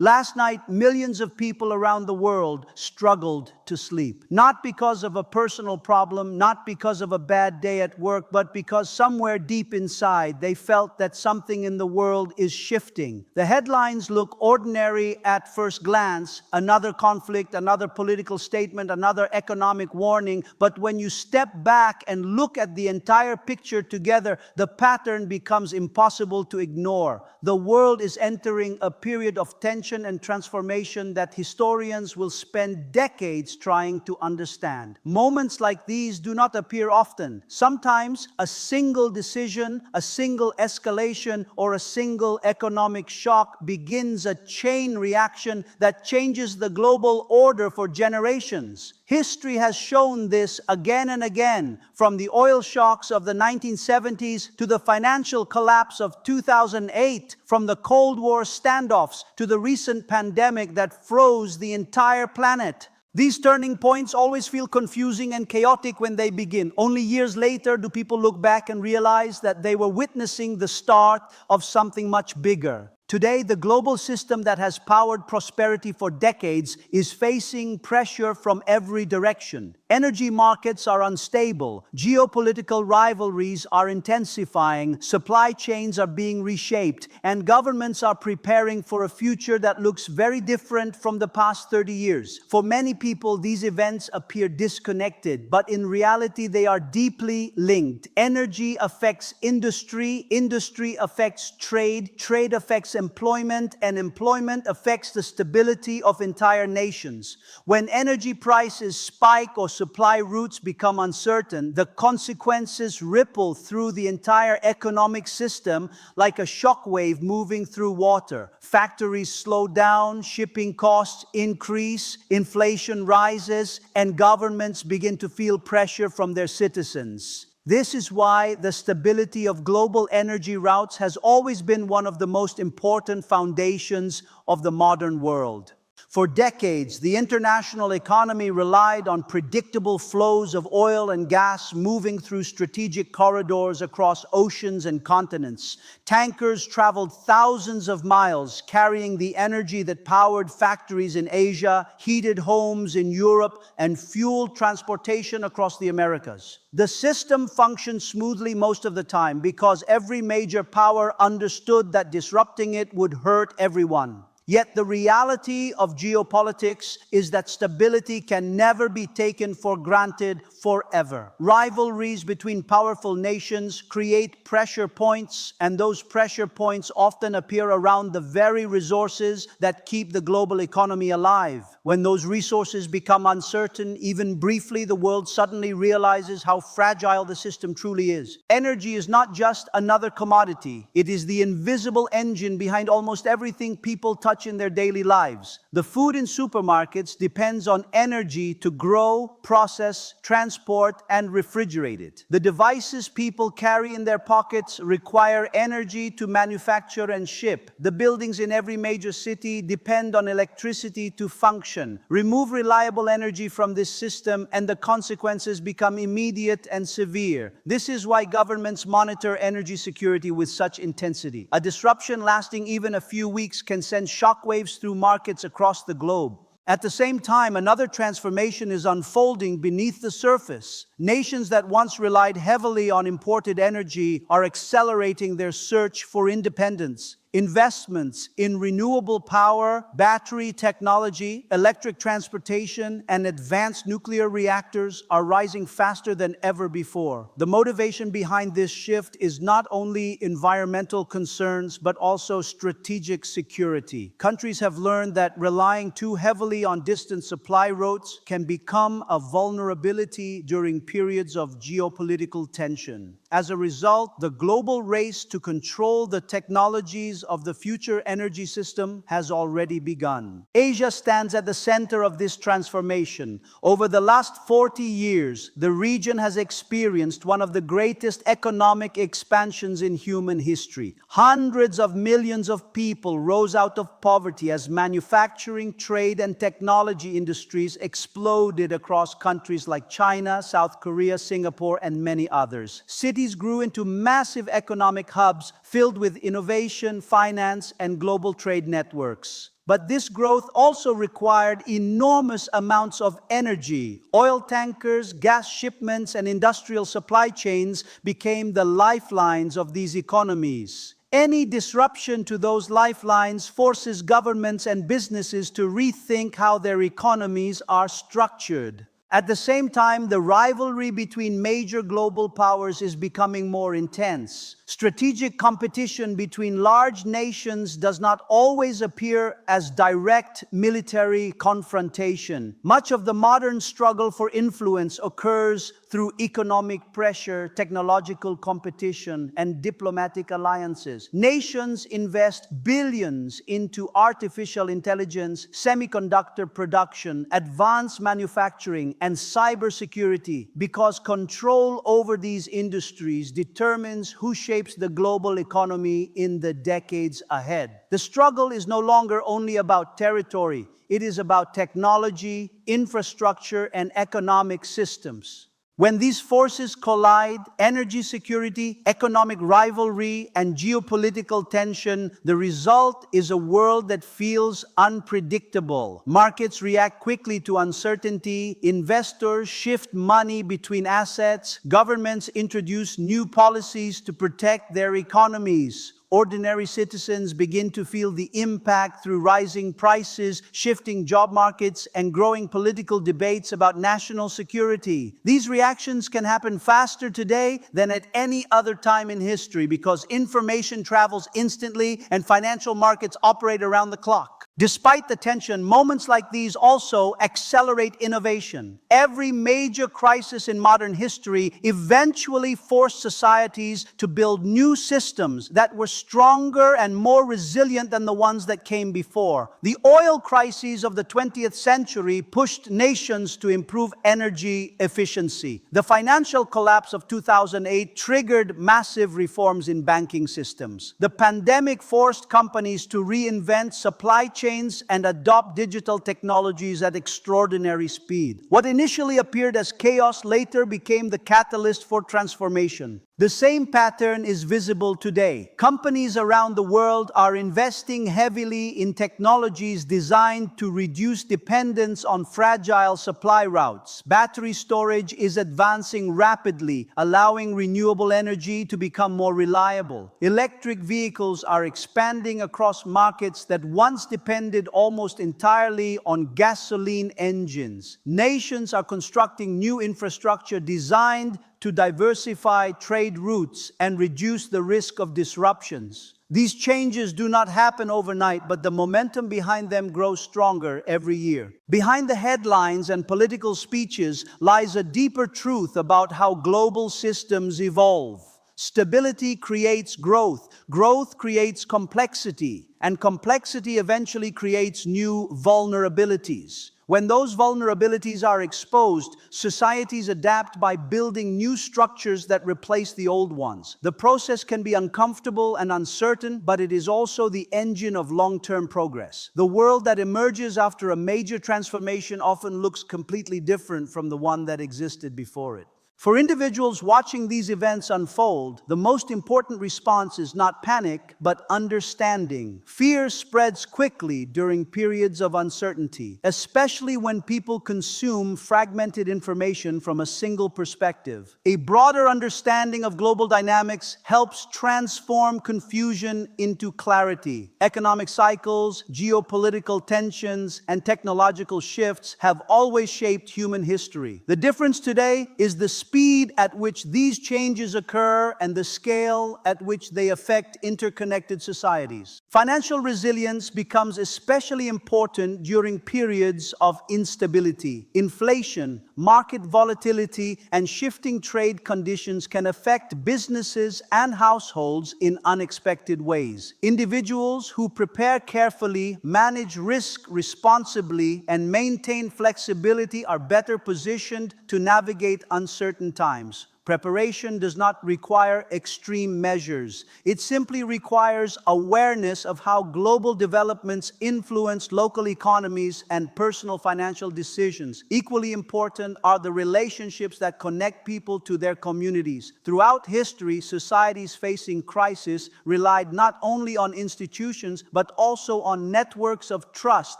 Last night, millions of people around the world struggled to sleep. Not because of a personal problem, not because of a bad day at work, but because somewhere deep inside they felt that something in the world is shifting. The headlines look ordinary at first glance: another conflict, another political statement, another economic warning. But when you step back and look at the entire picture together, the pattern becomes impossible to ignore. The world is entering a period of tension and transformation that historians will spend decades trying to understand. Moments like these do not appear often. Sometimes a single decision, a single escalation, or a single economic shock begins a chain reaction that changes the global order for generations. History has shown this again and again, from the oil shocks of the 1970s to the financial collapse of 2008, from the Cold War standoffs to the recent pandemic that froze the entire planet. These turning points always feel confusing and chaotic when they begin. Only years later do people look back and realize that they were witnessing the start of something much bigger. Today, the global system that has powered prosperity for decades is facing pressure from every direction. Energy markets are unstable, geopolitical rivalries are intensifying, supply chains are being reshaped, and governments are preparing for a future that looks very different from the past 30 years. For many people, these events appear disconnected, but in reality, they are deeply linked. Energy affects industry, industry affects trade, trade affects employment, and employment affects the stability of entire nations. When energy prices spike or supply routes become uncertain, the consequences ripple through the entire economic system like a shockwave moving through water. Factories slow down, shipping costs increase, inflation rises, and governments begin to feel pressure from their citizens. This is why the stability of global energy routes has always been one of the most important foundations of the modern world. For decades, the international economy relied on predictable flows of oil and gas moving through strategic corridors across oceans and continents. Tankers traveled thousands of miles, carrying the energy that powered factories in Asia, heated homes in Europe, and fueled transportation across the Americas. The system functioned smoothly most of the time because every major power understood that disrupting it would hurt everyone. Yet the reality of geopolitics is that stability can never be taken for granted forever. Rivalries between powerful nations create pressure points, and those pressure points often appear around the very resources that keep the global economy alive. When those resources become uncertain, even briefly, the world suddenly realizes how fragile the system truly is. Energy is not just another commodity. It is the invisible engine behind almost everything people touch in their daily lives. The food in supermarkets depends on energy to grow, process, transport, and refrigerate it. The devices people carry in their pockets require energy to manufacture and ship. The buildings in every major city depend on electricity to function. Remove reliable energy from this system and the consequences become immediate and severe. This is why governments monitor energy security with such intensity. A disruption lasting even a few weeks can send shockwaves through markets across the globe. At the same time, another transformation is unfolding beneath the surface. Nations that once relied heavily on imported energy are accelerating their search for independence. Investments in renewable power, battery technology, electric transportation, and advanced nuclear reactors are rising faster than ever before. The motivation behind this shift is not only environmental concerns, but also strategic security. Countries have learned that relying too heavily on distant supply routes can become a vulnerability during periods of geopolitical tension. As a result, the global race to control the technologies of the future energy system has already begun. Asia stands at the center of this transformation. Over the last 40 years, the region has experienced one of the greatest economic expansions in human history. Hundreds of millions of people rose out of poverty as manufacturing, trade, and technology industries exploded across countries like China, South Korea, Singapore, and many others. Cities grew into massive economic hubs filled with innovation, finance, and global trade networks. But this growth also required enormous amounts of energy. Oil tankers, gas shipments, and industrial supply chains became the lifelines of these economies. Any disruption to those lifelines forces governments and businesses to rethink how their economies are structured. At the same time, the rivalry between major global powers is becoming more intense. Strategic competition between large nations does not always appear as direct military confrontation. Much of the modern struggle for influence occurs through economic pressure, technological competition, and diplomatic alliances. Nations invest billions into artificial intelligence, semiconductor production, advanced manufacturing, and cybersecurity because control over these industries determines who shapes the global economy in the decades ahead. The struggle is no longer only about territory. It is about technology, infrastructure, and economic systems. When these forces collide, energy security, economic rivalry, and geopolitical tension, the result is a world that feels unpredictable. Markets react quickly to uncertainty, investors shift money between assets, governments introduce new policies to protect their economies. Ordinary citizens begin to feel the impact through rising prices, shifting job markets, and growing political debates about national security. These reactions can happen faster today than at any other time in history because information travels instantly and financial markets operate around the clock. Despite the tension, moments like these also accelerate innovation. Every major crisis in modern history eventually forced societies to build new systems that were stronger and more resilient than the ones that came before. The oil crises of the 20th century pushed nations to improve energy efficiency. The financial collapse of 2008 triggered massive reforms in banking systems. The pandemic forced companies to reinvent supply chains and adopt digital technologies at extraordinary speed. What initially appeared as chaos later became the catalyst for transformation. The same pattern is visible today. Companies around the world are investing heavily in technologies designed to reduce dependence on fragile supply routes. Battery storage is advancing rapidly, allowing renewable energy to become more reliable. Electric vehicles are expanding across markets that once depended almost entirely on gasoline engines. Nations are constructing new infrastructure designed to diversify trade routes and reduce the risk of disruptions. These changes do not happen overnight, but the momentum behind them grows stronger every year. Behind the headlines and political speeches lies a deeper truth about how global systems evolve. Stability creates growth, growth creates complexity, and complexity eventually creates new vulnerabilities. When those vulnerabilities are exposed, societies adapt by building new structures that replace the old ones. The process can be uncomfortable and uncertain, but it is also the engine of long-term progress. The world that emerges after a major transformation often looks completely different from the one that existed before it. For individuals watching these events unfold, the most important response is not panic, but understanding. Fear spreads quickly during periods of uncertainty, especially when people consume fragmented information from a single perspective. A broader understanding of global dynamics helps transform confusion into clarity. Economic cycles, geopolitical tensions, and technological shifts have always shaped human history. The difference today is the speed at which these changes occur and the scale at which they affect interconnected societies. Financial resilience becomes especially important during periods of instability. Inflation, market volatility, and shifting trade conditions can affect businesses and households in unexpected ways. Individuals who prepare carefully, manage risk responsibly, and maintain flexibility are better positioned to navigate uncertain times. Preparation does not require extreme measures. It simply requires awareness of how global developments influence local economies and personal financial decisions. Equally important are the relationships that connect people to their communities. Throughout history, societies facing crisis relied not only on institutions but also on networks of trust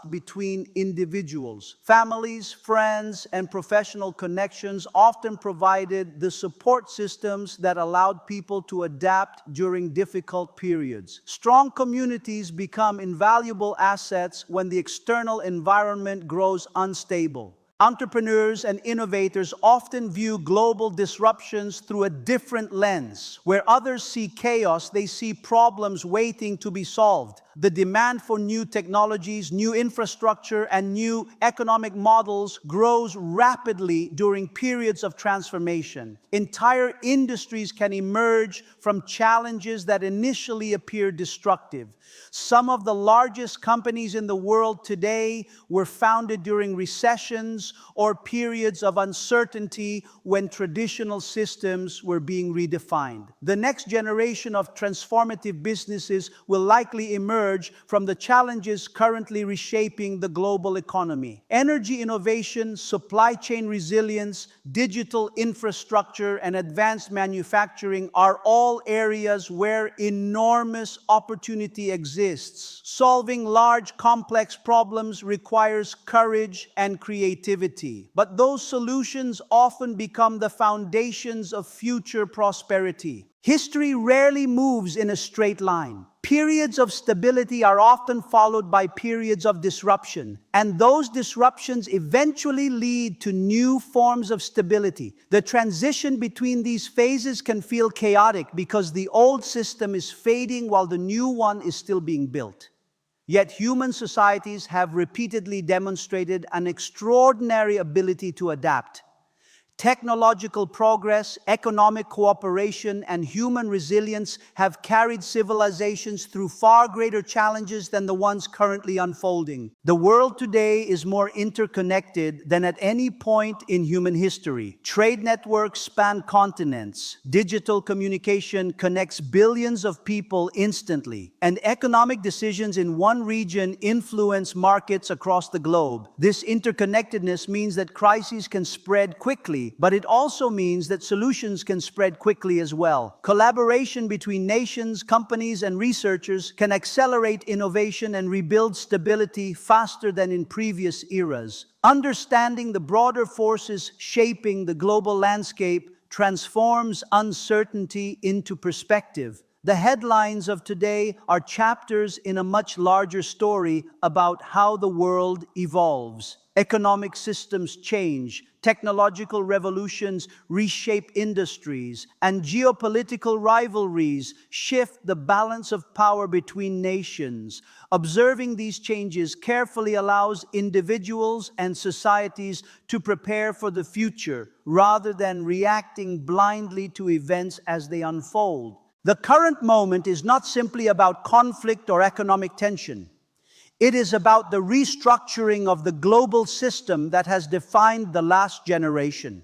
between individuals. Families, friends, and professional connections often provided the support systems that allowed people to adapt during difficult periods. Strong communities become invaluable assets when the external environment grows unstable. Entrepreneurs and innovators often view global disruptions through a different lens. Where others see chaos, they see problems waiting to be solved. The demand for new technologies, new infrastructure, and new economic models grows rapidly during periods of transformation. Entire industries can emerge from challenges that initially appear destructive. Some of the largest companies in the world today were founded during recessions or periods of uncertainty when traditional systems were being redefined. The next generation of transformative businesses will likely emerge from the challenges currently reshaping the global economy. Energy innovation, supply chain resilience, digital infrastructure, and advanced manufacturing are all areas where enormous opportunity exists. Solving large, complex problems requires courage and creativity, but those solutions often become the foundations of future prosperity. History rarely moves in a straight line. Periods of stability are often followed by periods of disruption, and those disruptions eventually lead to new forms of stability. The transition between these phases can feel chaotic because the old system is fading while the new one is still being built. Yet human societies have repeatedly demonstrated an extraordinary ability to adapt. Technological progress, economic cooperation, and human resilience have carried civilizations through far greater challenges than the ones currently unfolding. The world today is more interconnected than at any point in human history. Trade networks span continents. Digital communication connects billions of people instantly. And economic decisions in one region influence markets across the globe. This interconnectedness means that crises can spread quickly, but it also means that solutions can spread quickly as well. Collaboration between nations, companies, and researchers can accelerate innovation and rebuild stability faster than in previous eras. Understanding the broader forces shaping the global landscape transforms uncertainty into perspective. The headlines of today are chapters in a much larger story about how the world evolves. Economic systems change, technological revolutions reshape industries, and geopolitical rivalries shift the balance of power between nations. Observing these changes carefully allows individuals and societies to prepare for the future rather than reacting blindly to events as they unfold. The current moment is not simply about conflict or economic tension. It is about the restructuring of the global system that has defined the last generation.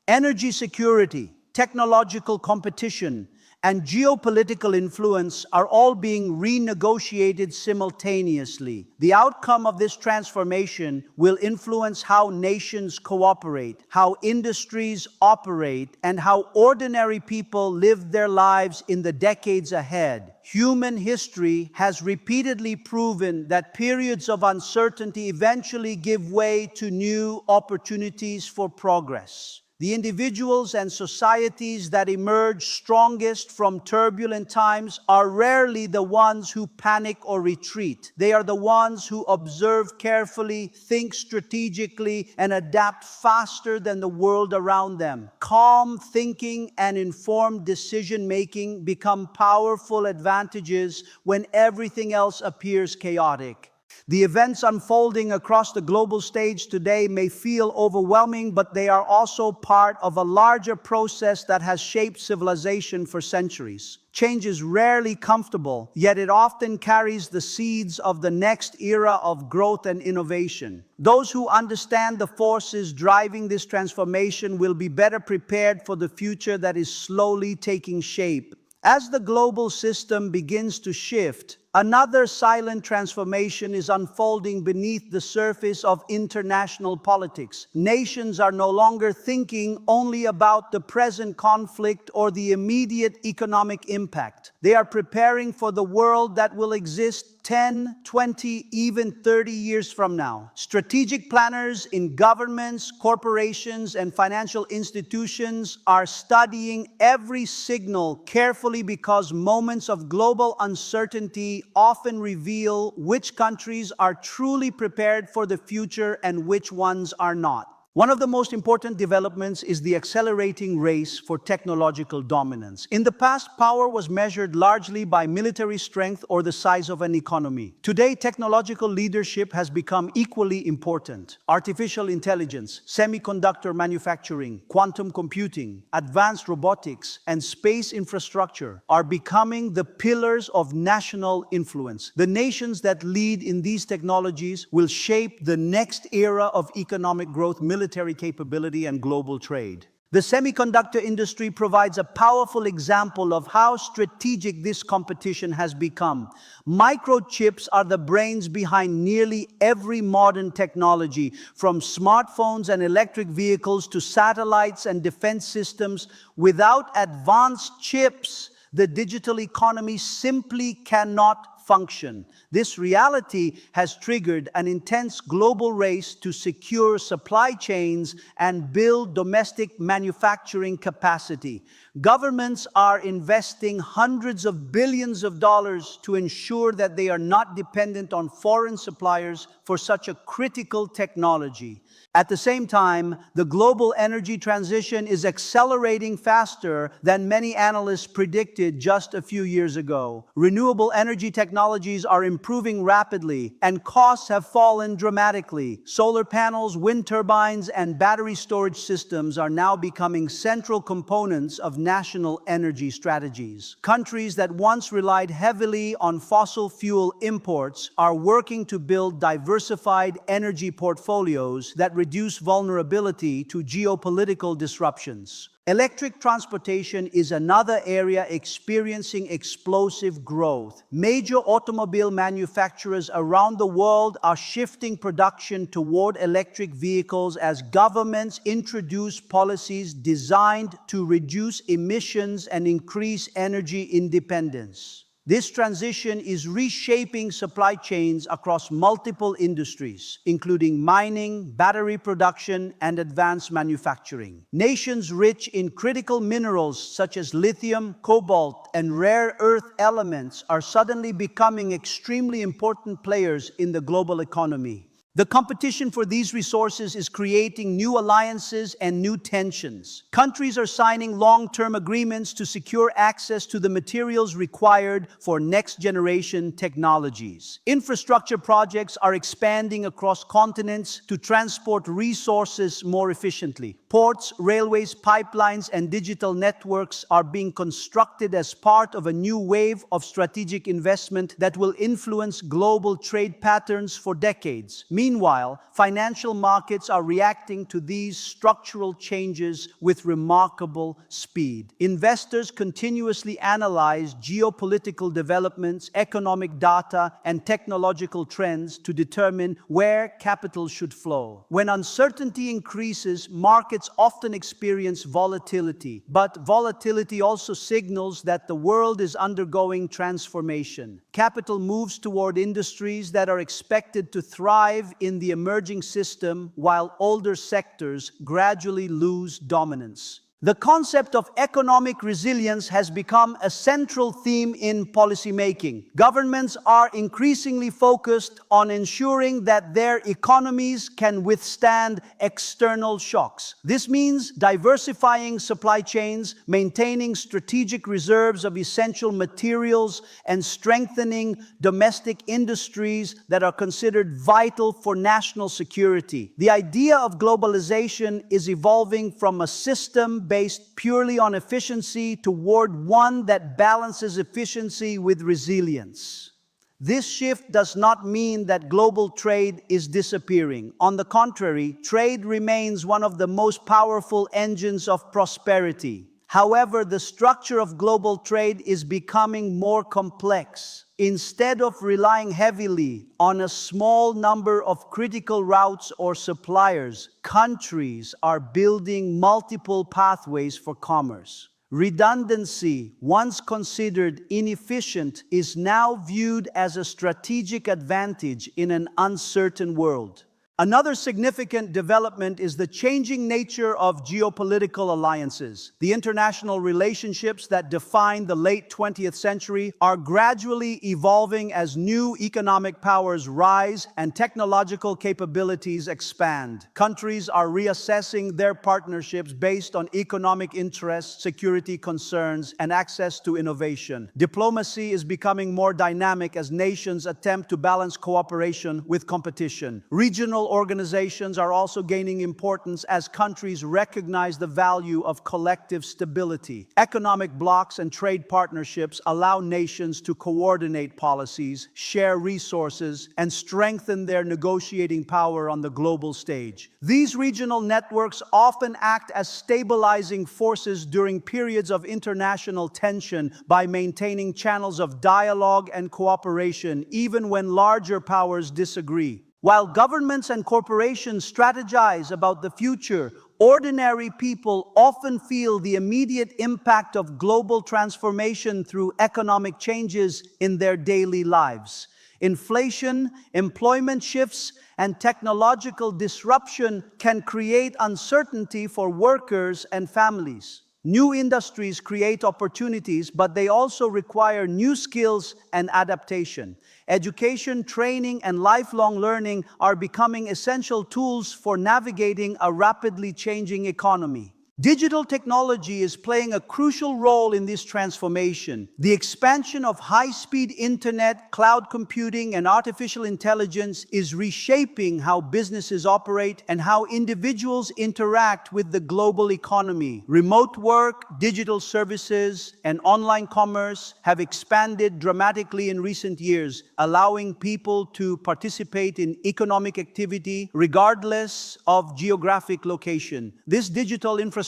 Energy security, technological competition, and geopolitical influence are all being renegotiated simultaneously. The outcome of this transformation will influence how nations cooperate, how industries operate, and how ordinary people live their lives in the decades ahead. Human history has repeatedly proven that periods of uncertainty eventually give way to new opportunities for progress. The individuals and societies that emerge strongest from turbulent times are rarely the ones who panic or retreat. They are the ones who observe carefully, think strategically, and adapt faster than the world around them. Calm thinking and informed decision-making become powerful advantages when everything else appears chaotic. The events unfolding across the global stage today may feel overwhelming, but they are also part of a larger process that has shaped civilization for centuries. Change is rarely comfortable, yet it often carries the seeds of the next era of growth and innovation. Those who understand the forces driving this transformation will be better prepared for the future that is slowly taking shape. As the global system begins to shift, another silent transformation is unfolding beneath the surface of international politics. Nations are no longer thinking only about the present conflict or the immediate economic impact. They are preparing for the world that will exist 10, 20, even 30 years from now. Strategic planners in governments, corporations, and financial institutions are studying every signal carefully because moments of global uncertainty often reveal which countries are truly prepared for the future and which ones are not. One of the most important developments is the accelerating race for technological dominance. In the past, power was measured largely by military strength or the size of an economy. Today, technological leadership has become equally important. Artificial intelligence, semiconductor manufacturing, quantum computing, advanced robotics, and space infrastructure are becoming the pillars of national influence. The nations that lead in these technologies will shape the next era of economic growth, military capability, and global trade. The semiconductor industry provides a powerful example of how strategic this competition has become. Microchips are the brains behind nearly every modern technology, from smartphones and electric vehicles to satellites and defense systems. Without advanced chips, the digital economy simply cannot function. This reality has triggered an intense global race to secure supply chains and build domestic manufacturing capacity. Governments are investing hundreds of billions of dollars to ensure that they are not dependent on foreign suppliers for such a critical technology. At the same time, the global energy transition is accelerating faster than many analysts predicted just a few years ago. Renewable energy technologies are improving rapidly, and costs have fallen dramatically. Solar panels, wind turbines, and battery storage systems are now becoming central components of national energy strategies. Countries that once relied heavily on fossil fuel imports are working to build diversified energy portfolios that reduce vulnerability to geopolitical disruptions. Electric transportation is another area experiencing explosive growth. Major automobile manufacturers around the world are shifting production toward electric vehicles as governments introduce policies designed to reduce emissions and increase energy independence. This transition is reshaping supply chains across multiple industries, including mining, battery production, and advanced manufacturing. Nations rich in critical minerals such as lithium, cobalt, and rare earth elements are suddenly becoming extremely important players in the global economy. The competition for these resources is creating new alliances and new tensions. Countries are signing long-term agreements to secure access to the materials required for next-generation technologies. Infrastructure projects are expanding across continents to transport resources more efficiently. Ports, railways, pipelines, and digital networks are being constructed as part of a new wave of strategic investment that will influence global trade patterns for decades. Meanwhile, financial markets are reacting to these structural changes with remarkable speed. Investors continuously analyze geopolitical developments, economic data, and technological trends to determine where capital should flow. When uncertainty increases, markets often experience volatility, but volatility also signals that the world is undergoing transformation. Capital moves toward industries that are expected to thrive in the emerging system, while older sectors gradually lose dominance. The concept of economic resilience has become a central theme in policymaking. Governments are increasingly focused on ensuring that their economies can withstand external shocks. This means diversifying supply chains, maintaining strategic reserves of essential materials, and strengthening domestic industries that are considered vital for national security. The idea of globalization is evolving from a system based purely on efficiency toward one that balances efficiency with resilience. This shift does not mean that global trade is disappearing. On the contrary, trade remains one of the most powerful engines of prosperity. However, the structure of global trade is becoming more complex. Instead of relying heavily on a small number of critical routes or suppliers, countries are building multiple pathways for commerce. Redundancy, once considered inefficient, is now viewed as a strategic advantage in an uncertain world. Another significant development is the changing nature of geopolitical alliances. The international relationships that defined the late 20th century are gradually evolving as new economic powers rise and technological capabilities expand. Countries are reassessing their partnerships based on economic interests, security concerns, and access to innovation. Diplomacy is becoming more dynamic as nations attempt to balance cooperation with competition. Regional organizations are also gaining importance as countries recognize the value of collective stability. Economic blocs and trade partnerships allow nations to coordinate policies, share resources, and strengthen their negotiating power on the global stage. These regional networks often act as stabilizing forces during periods of international tension by maintaining channels of dialogue and cooperation, even when larger powers disagree. While governments and corporations strategize about the future, ordinary people often feel the immediate impact of global transformation through economic changes in their daily lives. Inflation, employment shifts, and technological disruption can create uncertainty for workers and families. New industries create opportunities, but they also require new skills and adaptation. Education, training, and lifelong learning are becoming essential tools for navigating a rapidly changing economy. Digital technology is playing a crucial role in this transformation. The expansion of high-speed internet, cloud computing, and artificial intelligence is reshaping how businesses operate and how individuals interact with the global economy. Remote work, digital services, and online commerce have expanded dramatically in recent years, allowing people to participate in economic activity regardless of geographic location. This digital infrastructure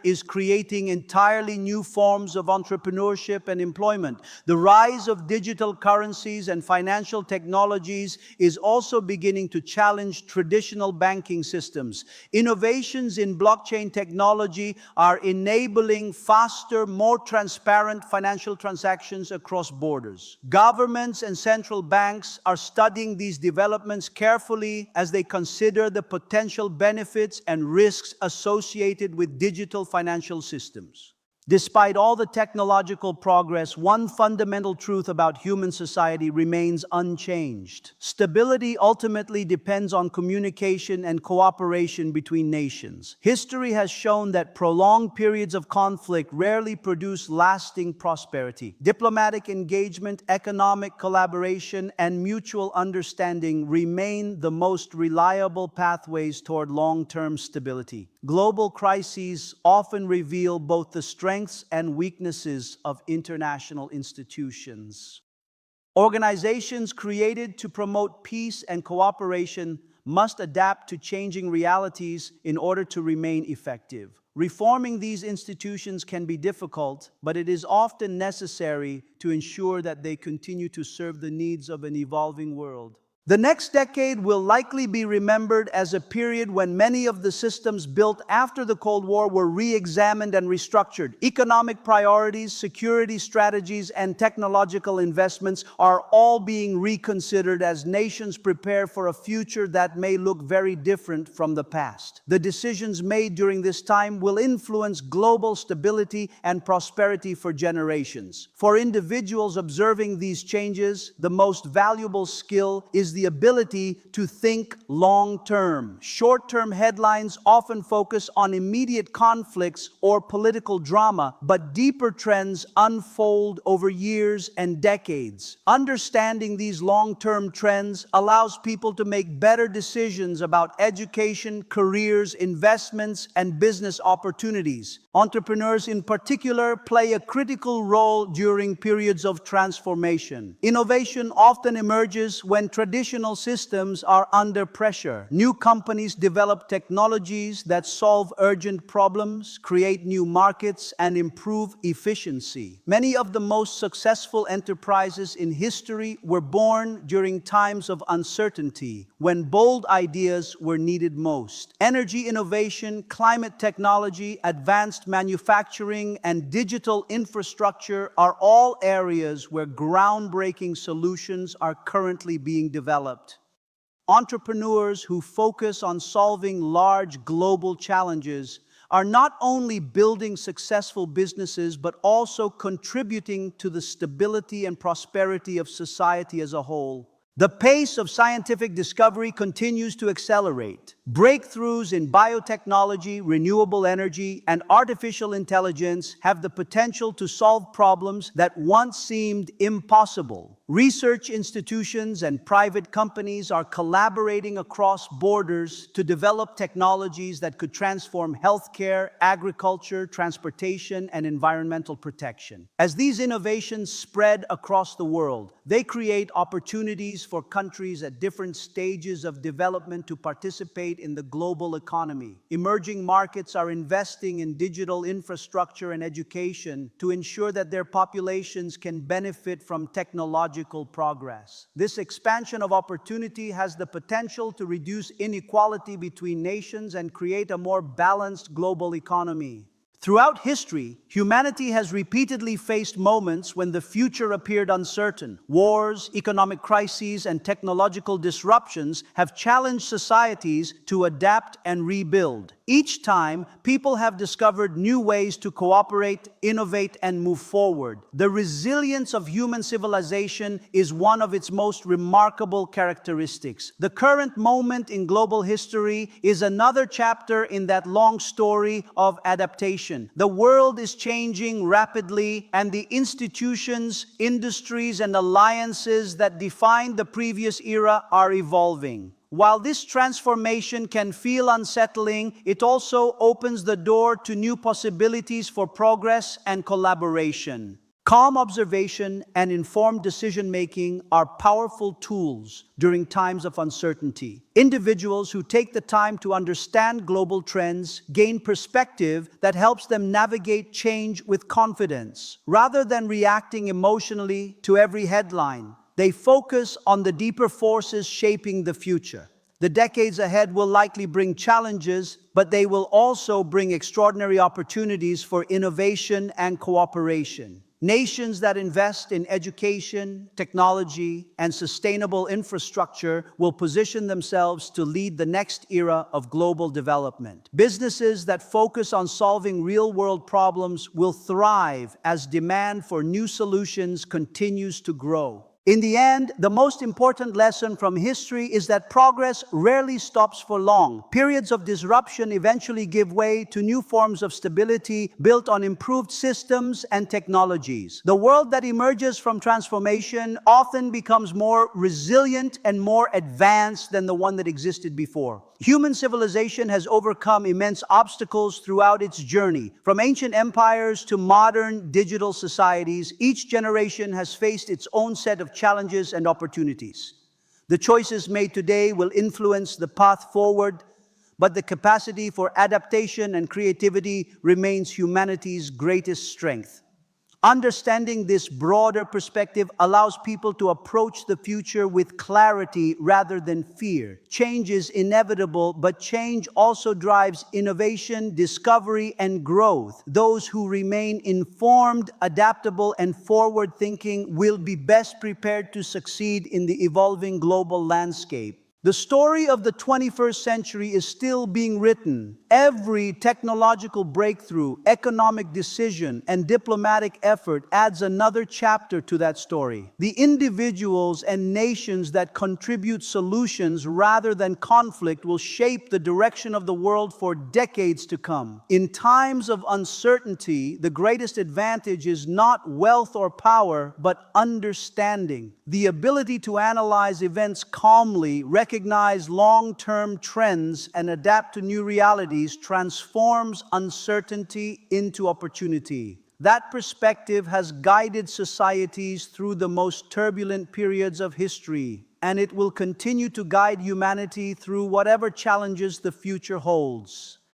is creating entirely new forms of entrepreneurship and employment. The rise of digital currencies and financial technologies is also beginning to challenge traditional banking systems. Innovations in blockchain technology are enabling faster, more transparent financial transactions across borders. Governments and central banks are studying these developments carefully as they consider the potential benefits and risks associated with digital financial systems. Despite all the technological progress, one fundamental truth about human society remains unchanged. Stability ultimately depends on communication and cooperation between nations. History has shown that prolonged periods of conflict rarely produce lasting prosperity. Diplomatic engagement, economic collaboration, and mutual understanding remain the most reliable pathways toward long-term stability. Global crises often reveal both the strengths and weaknesses of international institutions. Organizations created to promote peace and cooperation must adapt to changing realities in order to remain effective. Reforming these institutions can be difficult, but it is often necessary to ensure that they continue to serve the needs of an evolving world. The next decade will likely be remembered as a period when many of the systems built after the Cold War were re-examined and restructured. Economic priorities, security strategies, and technological investments are all being reconsidered as nations prepare for a future that may look very different from the past. The decisions made during this time will influence global stability and prosperity for generations. For individuals observing these changes, the most valuable skill is the ability to think long-term. Short-term headlines often focus on immediate conflicts or political drama, but deeper trends unfold over years and decades. Understanding these long-term trends allows people to make better decisions about education, careers, investments, and business opportunities. Entrepreneurs in particular play a critical role during periods of transformation. Innovation often emerges when traditional systems are under pressure. New companies develop technologies that solve urgent problems, create new markets, and improve efficiency. Many of the most successful enterprises in history were born during times of uncertainty, when bold ideas were needed most. Energy innovation, climate technology, advanced manufacturing, and digital infrastructure are all areas where groundbreaking solutions are currently being developed. Entrepreneurs who focus on solving large global challenges are not only building successful businesses but also contributing to the stability and prosperity of society as a whole. The pace of scientific discovery continues to accelerate. Breakthroughs in biotechnology, renewable energy, and artificial intelligence have the potential to solve problems that once seemed impossible. Research institutions and private companies are collaborating across borders to develop technologies that could transform healthcare, agriculture, transportation, and environmental protection. As these innovations spread across the world, they create opportunities for countries at different stages of development to participate in the global economy. Emerging markets are investing in digital infrastructure and education to ensure that their populations can benefit from technological progress. This expansion of opportunity has the potential to reduce inequality between nations and create a more balanced global economy. Throughout history, humanity has repeatedly faced moments when the future appeared uncertain. Wars, economic crises, and technological disruptions have challenged societies to adapt and rebuild. Each time, people have discovered new ways to cooperate, innovate, and move forward. The resilience of human civilization is one of its most remarkable characteristics. The current moment in global history is another chapter in that long story of adaptation. The world is changing rapidly, and the institutions, industries, and alliances that defined the previous era are evolving. While this transformation can feel unsettling, it also opens the door to new possibilities for progress and collaboration. Calm observation and informed decision-making are powerful tools during times of uncertainty. Individuals who take the time to understand global trends gain perspective that helps them navigate change with confidence. Rather than reacting emotionally to every headline, they focus on the deeper forces shaping the future. The decades ahead will likely bring challenges, but they will also bring extraordinary opportunities for innovation and cooperation. Nations that invest in education, technology, and sustainable infrastructure will position themselves to lead the next era of global development. Businesses that focus on solving real-world problems will thrive as demand for new solutions continues to grow. In the end, the most important lesson from history is that progress rarely stops for long. Periods of disruption eventually give way to new forms of stability built on improved systems and technologies. The world that emerges from transformation often becomes more resilient and more advanced than the one that existed before. Human civilization has overcome immense obstacles throughout its journey. From ancient empires to modern digital societies, each generation has faced its own set of challenges and opportunities. The choices made today will influence the path forward, but the capacity for adaptation and creativity remains humanity's greatest strength. Understanding this broader perspective allows people to approach the future with clarity rather than fear. Change is inevitable, but change also drives innovation, discovery, and growth. Those who remain informed, adaptable, and forward-thinking will be best prepared to succeed in the evolving global landscape. The story of the 21st century is still being written. Every technological breakthrough, economic decision, and diplomatic effort adds another chapter to that story. The individuals and nations that contribute solutions rather than conflict will shape the direction of the world for decades to come. In times of uncertainty, the greatest advantage is not wealth or power, but understanding. The ability to analyze events calmly, recognize long-term trends, and adapt to new realities transforms uncertainty into opportunity. That perspective has guided societies through the most turbulent periods of history, and it will continue to guide humanity through whatever challenges the future holds.